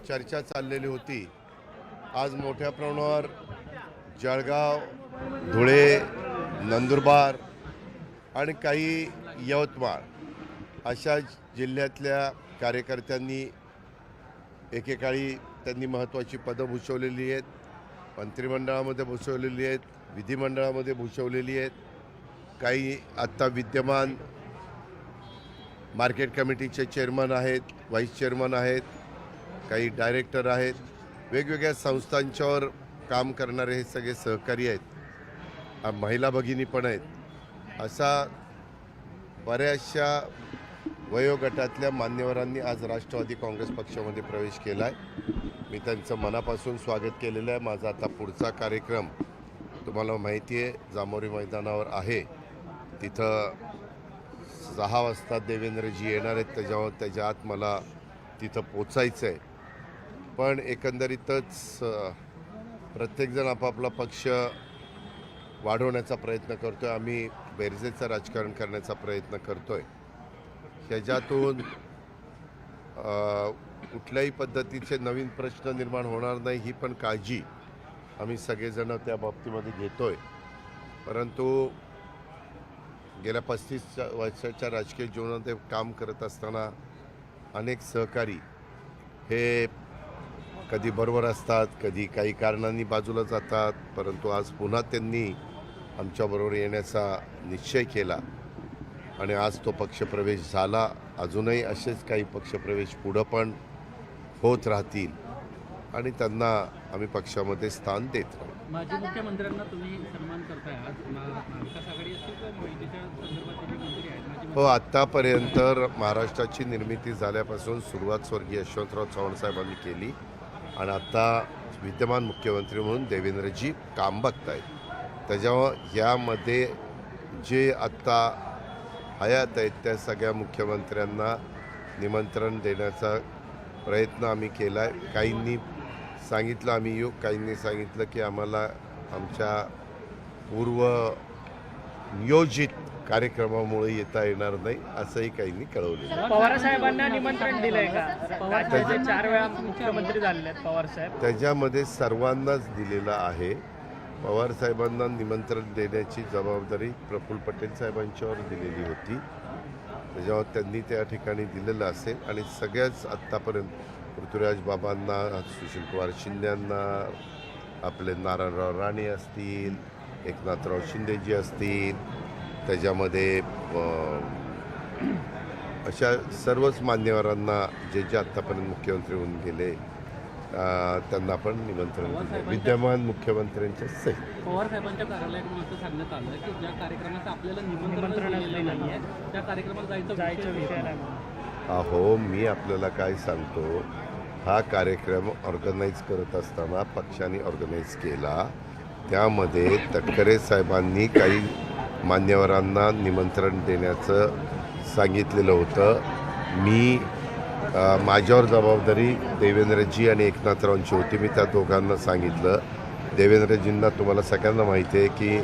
चर्चा चाललेली होती. आज मोठ्या प्रमाणावर जळगाव, धुळे, नंदुरबार आणि काही यवतमाळ अशा जिल्ह्यातल्या कार्यकर्त्यांनी एकेकाळी त्यांनी महत्त्वाची पदं भूषवलेली आहेत, मंत्रिमंडळामध्ये भूषवलेली आहेत, विधिमंडळामध्ये भूषवलेली आहेत. काही आत्ता विद्यमान मार्केट कमिटीचे चेअरमन आहेत, व्हाईस चेअरमन आहेत, काही डायरेक्टर आहेत, वेगवेगळ्या संस्थांच्यावर काम करणारे हे सगळे सहकारी आहेत, महिला भगिनी पण आहेत. असा बऱ्याचशा वयोगटातल्या मान्यवरांनी आज राष्ट्रवादी काँग्रेस पक्षामध्ये प्रवेश केला आहे. मी त्यांचं मनापासून स्वागत केलेलं आहे. माझा आता पुढचा कार्यक्रम तुम्हाला माहिती आहे जांभोरी मैदानावर आहे. तिथं 6 वाजता देवेंद्रजी येणार आहेत. त्याच्या आत मला तिथं पोचायचं आहे. पण एकंदरीतच प्रत्येकजण आपापला पक्ष वाढवण्याचा प्रयत्न करतो आहे. आम्ही बेरजेचं राजकारण करण्याचा प्रयत्न करतो आहे. ह्याच्यातून कुठल्याही पद्धतीचे नवीन प्रश्न निर्माण होणार नाही ही पण काळजी आम्ही सगळेजण त्या बाबतीमध्ये घेतो आहे. परंतु गेल्या 35 वर्षाच्या राजकीय जीवनात काम करत असताना अनेक सहकारी हे कधी बरोबर असतात, कधी काही कारणांनी बाजूला जातात. परंतु आज पुन्हा त्यांनी आमच्याबरोबर येण्याचा निश्चय केला आणि आज तो पक्षप्रवेश झाला. अजूनही असेच काही पक्षप्रवेश पुढं पण होत राहतील आणि त्यांना आम्ही पक्षामध्ये स्थान देत राहू. माजी मुख्यमंत्र्यांना तुम्ही सन्मान करताय आज. महाविकास आघाडी असेल किंवा महायुतीच्या संदर्भात जे मंत्री आहेत हो, आत्तापर्यंत महाराष्ट्राची निर्मिती झाल्यापासून सुरुवात स्वर्गीय यशवंतराव चव्हाण साहेबांनी केली आणि आत्ता विद्यमान मुख्यमंत्री म्हणून देवेंद्रजी काम बघत आहेत. त्याच्यामुळं ह्यामध्ये जे आत्ता हयात आहेत त्या सगळ्या मुख्यमंत्र्यांना निमंत्रण देण्याचा प्रयत्न आम्ही केला आहे. काहींनी सांगितलं आम्ही येऊ, काहींनी सांगितलं की आम्हाला आमच्या पूर्व नियोजित कार्यक्रमामुळे येता येणार नाही असंही काहींनी कळवलं. पवार साहेबांना निमंत्रण दिलंय का? राज्याचे 4 वेळा मुख्यमंत्री झाले आहेत पवार साहेब. त्याच्यामध्ये सर्वांनाच दिलेलं आहे. पवार साहेबांना निमंत्रण देण्याची जबाबदारी प्रफुल्ल पटेल साहेबांच्यावर दिलेली होती. त्याच्यावर त्यांनी त्या ठिकाणी दिलेलं असेल आणि सगळ्याच आत्तापर्यंत पृथ्वीराज बाबांना, सुशीलकुमार शिंदेंना, आपले नारायणराव राणे असतील, एकनाथराव शिंदेजी असतील, त्याच्यामध्ये अशा सर्वच मान्यवरांना जे जे आत्तापर्यंत मुख्यमंत्री होऊन गेले त्यांना पण निमंत्रण दिलं विद्यमान मुख्यमंत्र्यांच्या सहित. पवार साहेबांच्या कार्यालयाकडून असं सांगण्यात आलं की ज्या कार्यक्रमाचं आपल्याला निमंत्रण नाही आहे त्या कार्यक्रमाला जायचं विषय नाही. अहो, मी आपल्याला काय सांगतो, हा कार्यक्रम ऑर्गनाईज करत असताना पक्षाने ऑर्गनाईज केला. त्यामध्ये तटकरे साहेबांनी काही मान्यवरांना निमंत्रण देण्याचं सांगितलेलं होतं. मी माझ्यावर जबाबदारी देवेंद्रजी आणि एकनाथरावांची होती. मी त्या दोघांना सांगितलं. देवेंद्रजींना तुम्हाला सगळ्यांना माहिती आहे की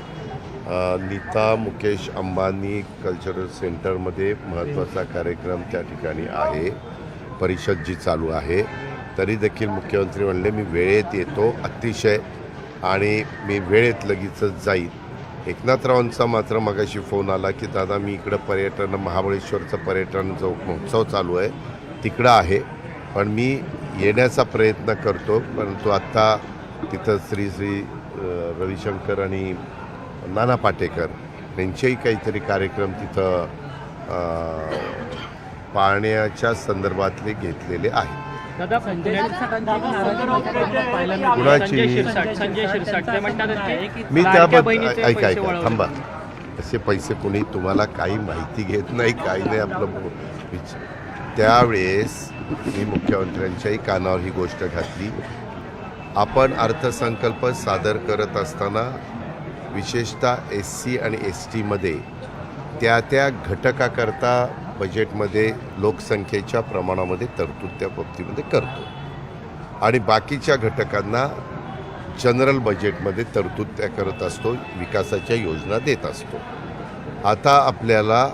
नीता मुकेश अंबानी कल्चरल सेंटरमध्ये महत्त्वाचा कार्यक्रम त्या ठिकाणी आहे, परिषद जी चालू आहे. तरी देखील मुख्यमंत्री म्हणले मी वेळेत येतो अतिशय आणि मी वेळेत लगेचच जाईल. एकनाथरावांचा मात्र मगाशी फोन आला की दादा मी इकडं पर्यटन महाबळेश्वरचं पर्यटन जो महोत्सव चालू आहे तिकडं आहे, पण मी येण्याचा प्रयत्न करतो. परंतु आत्ता तिथं श्री रविशंकर आणि नाना पाटेकर यांचेही काहीतरी कार्यक्रम तिथं पाहण्याच्या संदर्भातले घेतलेले आहेत. दादा संजय शिरसाट ते म्हणतात मी त्याबद्दल ऐका थांबा. असे पैसे कोणी तुम्हाला काही माहिती घेत नाही, काही नाही. आपलं त्यावेळेस मी मुख्यमंत्र्यांच्याही कानावर ही गोष्ट घातली. आपण अर्थसंकल्प सादर करत असताना विशेषतः SC आणि STमध्ये त्या घटकाकरता बजेटमध्ये लोकसंख्येच्या प्रमाणामध्ये तरतूद त्या बाबतीमध्ये करतो आणि बाकीच्या घटकांना जनरल बजेटमध्ये तरतूद त्या करत असतो, विकासाच्या योजना देत असतो. आता आपल्याला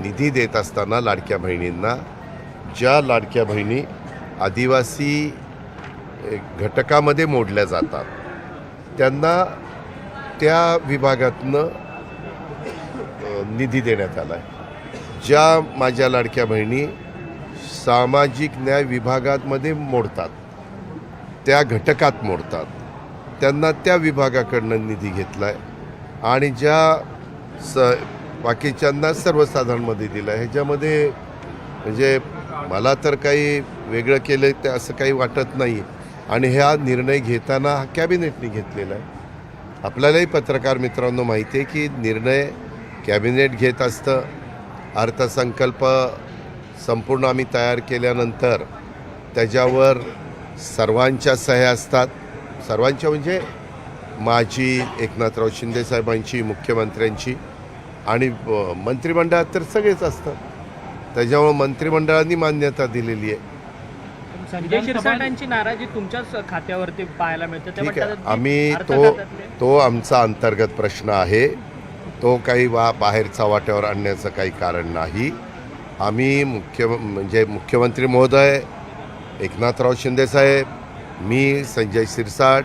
निधी देत असताना लाडक्या बहिणींना, ज्या लाडक्या बहिणी आदिवासी घटकामध्ये मोडल्या जातात त्यांना त्या विभागातनं निधी देण्यात आला आहे. ज्या माझ्या लाडक्या बहिणी सामाजिक न्याय विभागामध्ये मोडतात, त्या घटकात मोडतात, त्यांना त्या विभागाकडनं निधी घेतला आहे आणि ज्या बाकीच्यांना सर्वसाधारणमध्ये दिला आहे. ह्याच्यामध्ये म्हणजे मला तर काही वेगळं केलं ते असं काही वाटत नाही आणि हा निर्णय घेताना हा कॅबिनेटने घेतलेला आहे. आपल्यालाही पत्रकार मित्रांनो माहिती आहे की निर्णय कॅबिनेट घेत असतं. अर्थसंकल्प संपूर्ण आम्ही तयार केल्यानंतर त्याच्यावर सर्वांच्या सह्या असतात. सर्वांच्या म्हणजे माझी, एकनाथराव शिंदे साहेबांची, मुख्यमंत्र्यांची आणि मंत्रिमंडळात तर सगळेच असतात. त्याच्यामुळे मंत्रिमंडळाने मान्यता दिलेली आहे. संजय शिरसाटांची नाराजी तुमच्याच खात्यावरती पाहायला मिळते. ते ठीक आहे, म्हणतात की आम्ही अर्थखात्यातले- तो आमचा अंतर्गत प्रश्न आहे. तो काही बाहेरचा वाट्यावर आणण्याचं काही कारण नाही. आम्ही म्हणजे मुख्यमंत्री महोदय, एकनाथराव शिंदेसाहेब, मी, संजय शिरसाट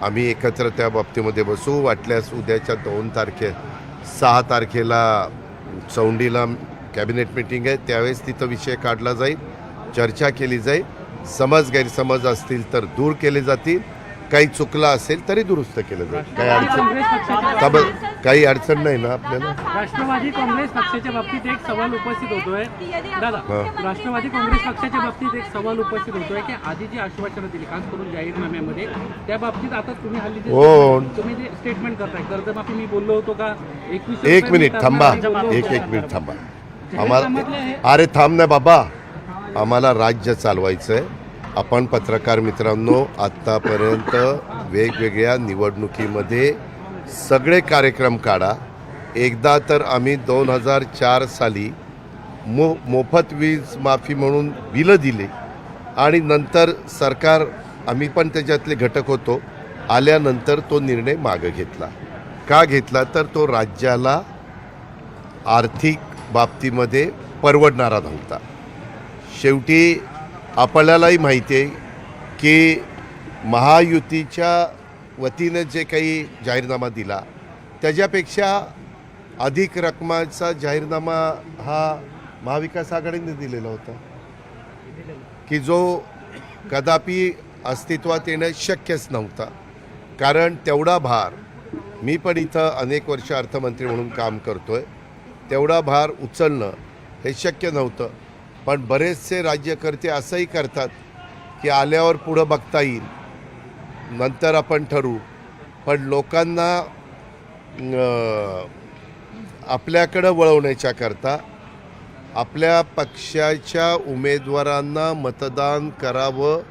आम्ही एकत्र त्या बाबतीमध्ये बसू. वाटल्यास उद्याच्या 6 तारखेला चौंडीला कॅबिनेट मीटिंग आहे, त्यावेळेस तिथं विषय काढला जाईल, चर्चा केली जाईल. गैरसमज असतील तर दूर केले जातील, काही चुकला असेल तरी दुरुस्त केलं जाईल. काही अडचण नाही ना आपल्याला. राष्ट्रवादी काँग्रेस पक्षाच्या बाबतीत एक सवाल उपस्थित होतोय दादा. राष्ट्रवादी काँग्रेस पक्षाच्या बाबतीत एक सवाल उपस्थित होतोय की आधी जी आश्वासनं दिली, खास करून जाहीरनाम्यामध्ये, त्या बाबतीत आता तुम्ही हल्ली तुम्ही जे स्टेटमेंट करताय, कर्जमाफी मी बोललो होतो का 21 एक मिनिट थांबा, एक मिनिट थांबा. आम्हाला अरे थांब ना बाबा, आम्हाला राज्य चालवायचं आहे. आपण पत्रकार मित्रांनो आत्तापर्यंत वेगवेगळ्या निवडणुकीमध्ये सगळे कार्यक्रम काढा. एकदा तर आम्ही 2004 साली मोफत वीज माफी म्हणून बिलं दिले आणि नंतर सरकार, आम्ही पण त्याच्यातले घटक होतो, आल्यानंतर तो निर्णय मागं घेतला. का घेतला तर तो राज्याला आर्थिक बाबतीमध्ये परवडणारा नव्हता. शेवटी आपल्यालाही माहिती आहे की महायुतीच्या वतीनं जे काही जाहीरनामा दिला त्याच्यापेक्षा अधिक रकमाचा जाहीरनामा हा महाविकास आघाडीने दिलेला होता की जो कदापि अस्तित्वात येणं शक्यच नव्हता. कारण तेवढा भार, मी पण इथं अनेक वर्ष अर्थमंत्री म्हणून काम करतोय, तेवढा भार उचलणं हे शक्य नव्हतं. पण बरेचसे राज्यकर्ते असंही करतात की आल्यावर पुढं बघता येईल, नंतर आपण ठरवू. पण लोकांना आपल्याकडं वळवण्याच्या करता, आपल्या पक्षाच्या उमेदवारांना मतदान करावं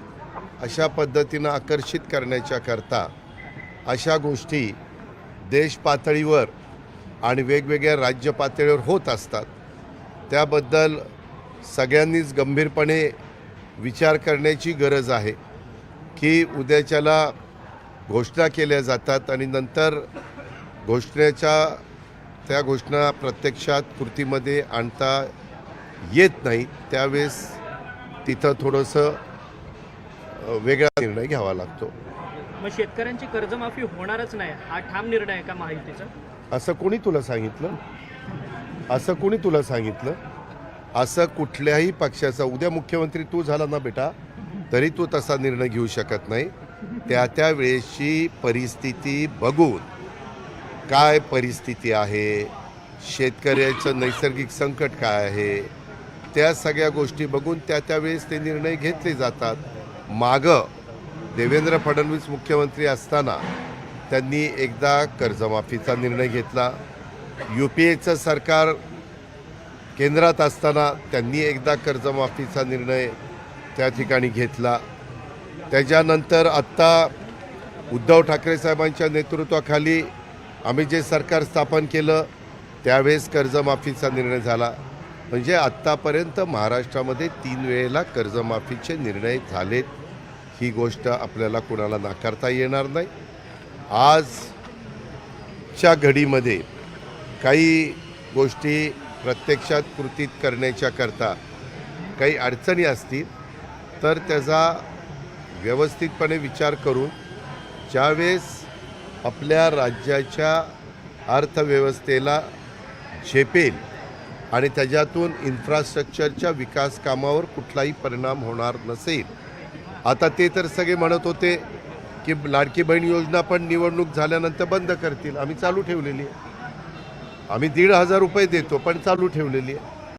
अशा पद्धतीनं आकर्षित करण्याच्या करता अशा गोष्टी देश पातळीवर आणि वेगवेगळ्या राज्य पातळीवर होत असतात. त्याबद्दल सगळ्यांनीच गंभीरपणे विचार करण्याची गरज आहे की उद्याच्याला घोषणा केल्या जातात आणि नंतर त्या घोषणा प्रत्यक्षात कृतीमध्ये आणता येत नाही, त्यावेळेस तिथं थोडंसं वेगळा निर्णय घ्यावा लागतो. मग शेतकऱ्यांची कर्जमाफी होणारच नाही हा ठाम निर्णय आहे का महायुतीचा? असं कोणी तुला सांगितलं? असं कुठल्याही पक्षाचा, उद्या मुख्यमंत्री तू झाला ना बेटा, तरी तू तसा निर्णय घेऊ शकत नाही. त्या वेळेची परिस्थिती बघून, काय परिस्थिती आहे, शेतकऱ्याचं नैसर्गिक संकट काय आहे, त्या सगळ्या गोष्टी बघून त्यावेळेस ते निर्णय घेतले जातात. मागं देवेंद्र फडणवीस मुख्यमंत्री असताना त्यांनी एकदा कर्जमाफीचा निर्णय घेतला. UPAचं सरकार केंद्रात असताना त्यांनी एकदा कर्जमाफीचा निर्णय त्या ठिकाणी घेतला. त्याच्यानंतर आत्ता उद्धव ठाकरे साहेबांच्या नेतृत्वाखाली आम्ही जे सरकार स्थापन केलं त्यावेळेस कर्जमाफीचा निर्णय झाला. म्हणजे आत्तापर्यंत महाराष्ट्रामध्ये 3 वेळेला कर्जमाफीचे निर्णय झालेत. ही गोष्ट आपल्याला कुणाला नाकारता येणार नाही. आजच्या घडीमध्ये काही गोष्टी प्रत्यक्षात कृतीत करण्याच्या करता काही अडचणी असतील तर त्याचा व्यवस्थितपणे विचार करून ज्यावेळेस आपल्या राज्याच्या अर्थव्यवस्थेला झेपेल आणि त्याच्यातून इन्फ्रास्ट्रक्चरच्या विकास कामावर कुठलाही परिणाम होणार नसेल. आता ते तर सगळे म्हणत होते की लाडकी बहीण योजना पण निवडणूक झाल्यानंतर बंद करतील. आम्ही चालू ठेवलेली आहे. आम्ही 1,500 रुपये देतो पण चालू ठेवलेली आहे.